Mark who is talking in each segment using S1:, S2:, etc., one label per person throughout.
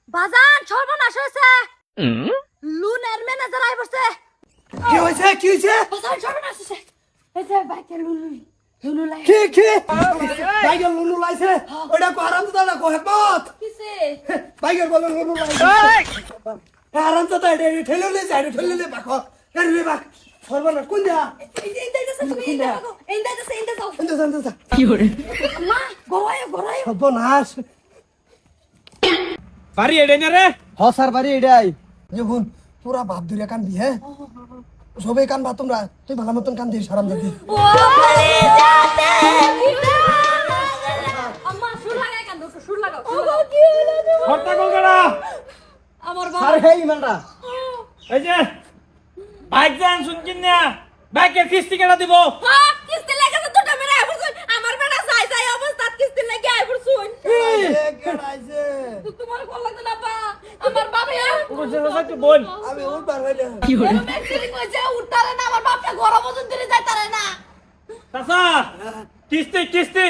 S1: বাজান সর্বনাশ হয়েছে। লুনের ম্যানেজার আই বসে।
S2: কি হয়েছে কি হয়েছে?
S1: বাজান সর্বনাশ হয়েছে। এই যে বাইকে লুলু লুলু লাই।
S2: কি বাইকের লুলু লাইছে ওটা কো আরাম তো না কো হেকমত
S1: কিসে?
S2: বাইকের বলে লুলু লাইছে আরাম তো এটা ঠেলে লে যাই ঠেলে লে বাকো গাড়ি রে বাক সর্বনাশ কোন দিয়া
S1: এই দাইছে তুমি এই দাও। এই দাইছে এই দাও।
S2: এন্দা
S3: কি করে
S1: মা গড়ায়।
S2: সর্বনাশ
S4: বাড়ি এডে না রে
S2: হ স্যার বাড়ি এটাই যখন পুরা ভাব ধরে কানবি হ্যাঁ সবাই কানবা তোমরা তুই ভালো মতন কান দিস সারাম দিবি
S1: ও বাড়ি যাতে আম্মা সুর লাগাই কান্দো সুর লাগাও। কি হলো
S4: হর্তা কলকাতা
S1: আমার
S2: স্যার
S1: বাবা?
S2: হে ইমানটা
S4: এই যে বাইক যান শুনছেন না বাইকের কিস্তি কেনা দিব
S1: হ্যাঁ কিস্তি লাগাছে দুটো মেরে আইবছুন। আমার বেটা যাই অবস্থা কিস্তি লাগি আইবছুন।
S2: কেডাইছে
S1: তোমার কল লাগতো না পা। আমার বাবা
S4: বুঝছেন না বল
S2: আমি উঠবার হইলে
S3: কি করে
S1: ম্যাক্সিলিং হইছে উঠতারে না। আমার বাপটা গরম ওজন দিলে যাইতারে না।
S4: চাচা কিস্তি কিস্তি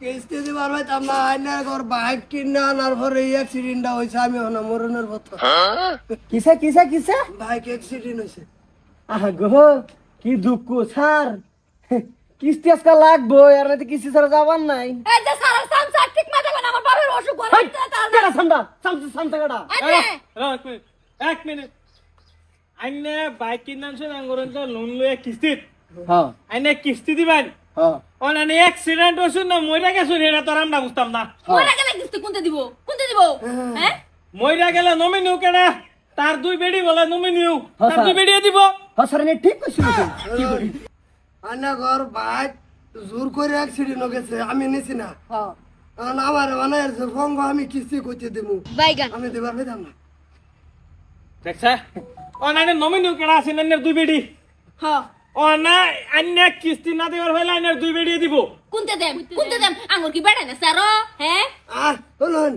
S2: কিস্তি দিবার হইতাম না আইনার ঘর বাইক কিনা আনার পরে অ্যাক্সিডেন্টটা হয়েছে আমি হনা মরণের পথে
S3: কিসে
S2: বাইক অ্যাক্সিডেন্ট হয়েছে
S3: গো কি দুঃখ স্যার কিস্তি আজকাল লাগবো আর নাকি কিস্তি ছাড়া যাবার নাই
S1: এই যে সারা সংসার ঠিক মতো না। আমার বাবার অসুখ করে
S3: কেডা সামদা সামসা কেডা
S4: এক মিনিট আইনে বাইক কিনানছেন আঙ্গুরেন লোন লয়ে কিস্তিত
S3: হ্যাঁ
S4: আইনে কিস্তি দিবেন
S3: হ্যাঁ
S4: অনানি অ্যাক্সিডেন্ট হইছে না মইরা গেছুন এটা তো আমরা বুঝতাম না
S1: ওরা গেলে কিস্তি কোনতে দিব হ্যাঁ
S4: মইরা গেলে নমিনিউ কেনা তার দুই বেডি বলে নমিনিউ
S3: হ্যাঁ,
S4: তার
S3: স্যার।
S4: দুই বেডি দিব
S3: হ্যাঁ স্যার আমি ঠিক কইছি কি করি
S2: আইনার ঘর বাইক জোর করে অ্যাক্সিডেন্ট হয়েছে আমি নিছি না
S1: হ্যাঁ
S2: আমার মানে সঙ্গ আমি কিস্তি করতে দেবো
S1: বাইগান
S2: আমি দেবার পেতাম না
S4: দেখছা অনানি নমিনিউ কেনা আছে না দুই বেডি
S1: হ্যাঁ
S4: অনা আন্যা কিস্তি না দেওয়ার হইলে আইনের দুই বেডি দিব
S1: কোনতে দেম আঙ্গুর কি বেড়াই না স্যার হ্যাঁ
S2: আর শুনুন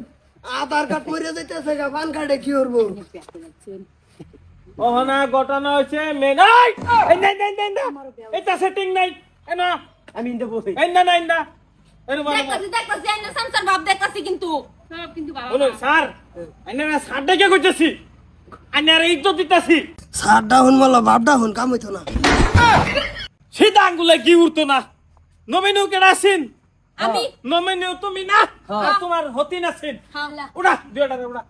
S2: আধার কার্ড মরে যাইতেছে গা পান কার্ডে কি করবো
S4: ওহনা ঘটনা হচ্ছে মেন এই নাই নাই নাই না এটা সেটিং নাই এনা
S3: আমি ইন্দে বসে
S4: এই না নাই না এর মানে
S1: দেখতাছি আইনা সংসার ভাব দেখতাছি কিন্তু সব কিন্তু বাবা
S4: বলো স্যার আইনারা সাড়ে কে কইতেছি আইনারা ইজ্জত দিতাছি
S2: সারটা হুন মালা বাপটা হুন কাম হইতো না
S4: সিধা আঙ্গুলে কি উঠতো না নমিনিউ কেডা আছেন
S1: আমি
S4: নমিনিউ তুমি না আর তোমার হতি না আছেন
S1: হামলা
S4: উড়া দুইটা উড়া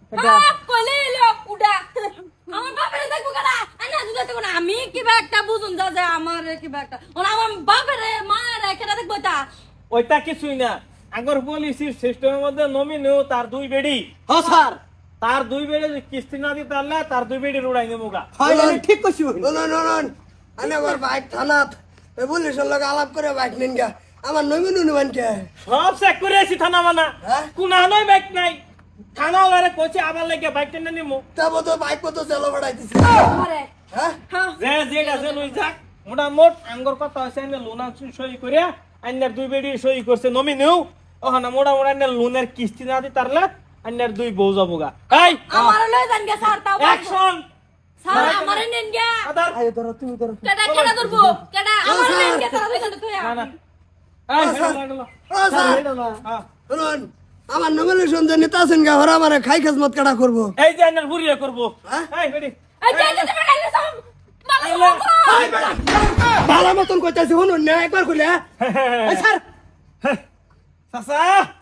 S1: কইলে এলো উডা আমার বাপের দেখবো কারা আইনা দুধ দেখবো না আমি কিবা একটা বুঝুন যা যে আমার কিবা একটা ওনা আমার বাপের মায়ের কেটা দেখবো তা
S4: ওইটা কিছুই না আগর পলিসির সিস্টেমের মধ্যে নমিনিউ তার দুই বেডি
S3: হ্যাঁ স্যার
S4: তার দুই বেডি কিস্তি না দিতে পারলে তার দুই বেডি উড়াই নেবো গা
S3: হয় আমি ঠিক কইছি
S2: শুনুন শুনুন আইনার ঘর বাইক থানাত পুলিশের লোক আলাপ করে বাইক নিন গা আমার নমিনু নিবেন কে
S4: সব চেক করে আছি থানা মানা
S2: হ্যাঁ?
S4: কোনা নয় বাইক নাই থানা ওলারে কইছে আবার লাগে বাইক টেনে নিমু
S2: তাবো তো বাইক কত চালো বাড়াইতেছে
S1: আমারে
S2: হ্যাঁ
S1: হ্যাঁ
S4: যে যে আছে লই যাক মোটামোট আঙ্গর কথা আছে আইনে লোনা সই করে আইনের দুই বেডি সই করছে নমিনিউ ওখানে মোটামোট আইনের লোনের কিস্তি না দি তারলে আইনের দুই বউ যাবো গা এই
S1: আমারে লই যান গে স্যার তাও
S4: অ্যাকশন
S1: স্যার আমারে নেন গে
S4: আদার
S3: আয় ধরো তুমি ধরো
S1: কেডা ধরবো কেডা আমারে নেন গে তারা দেখেন তো
S4: না না এই হেলো
S2: ও স্যার
S4: হ্যাঁ
S2: শুনুন আমার নমিনেশন যে নেতা আছেন গা ওরা আমার খাই খাজমত কাটা করবো
S4: এই যে আইনের বুড়িয়ে করবো
S2: হ্যাঁ?
S4: এই বেডি
S1: এই যে যে বেড়াইলে সব
S2: ভালো মতন কইতাছি শুনুন না একবার কইলে
S3: এই স্যার
S4: চাচা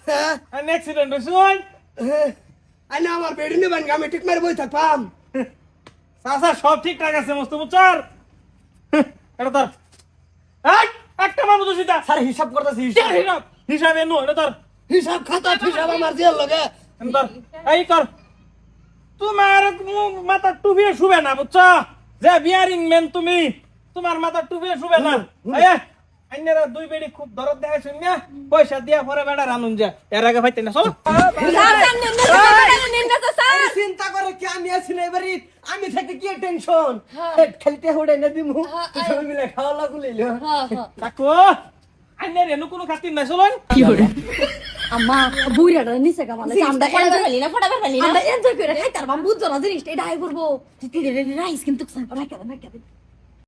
S2: হ্যাঁ
S4: আইন অ্যাক্সিডেন্ট হইছুন
S2: আইনা আমার বেডি নিবেন গা আমি ঠিক মারি বই থাকবাম
S4: চাচা সব ঠিকঠাক আছে মস্ত বুচার এটা তোর এই একটা মানুষ সিধা
S3: স্যার হিসাব করতেছি
S4: হিসাব হিসাব এনো এটা তোর
S2: হিসাব খাতা হিসাব আমার জেল লগে
S4: তোর এই কর তোমার মাথা টুপিয়ে শুবে না বুঝছো যে বিয়ারিং ম্যান তুমি তোমার মাথা টুপিয়ে শুবে না এই আইনারা দুই বেড়ি খুব দরদ দেখাইছেন না পয়সা দিয়া পরে বেড়া রানুন যা এর আগে ভাইতে না চলো
S1: স্যার নেন গে স্যার
S3: চিন্তা করে কি আমি আছি না এবারে আমি থাকতে কি টেনশন খেলতে হুড়ে না দিমু সবাই মিলে খাওয়া লাগু লইলো
S4: কাকু আইনের এনো কোনো খাতির নাই চলো
S3: কি করে
S1: আম্মা বুইরাটা নিচে গামালে আমরা ফটা ফেলি না আমরা এনজয় করে খাইতার বাম বুঝছো না জিনিসটা এটা আই করব রাইস কিন্তু রাখা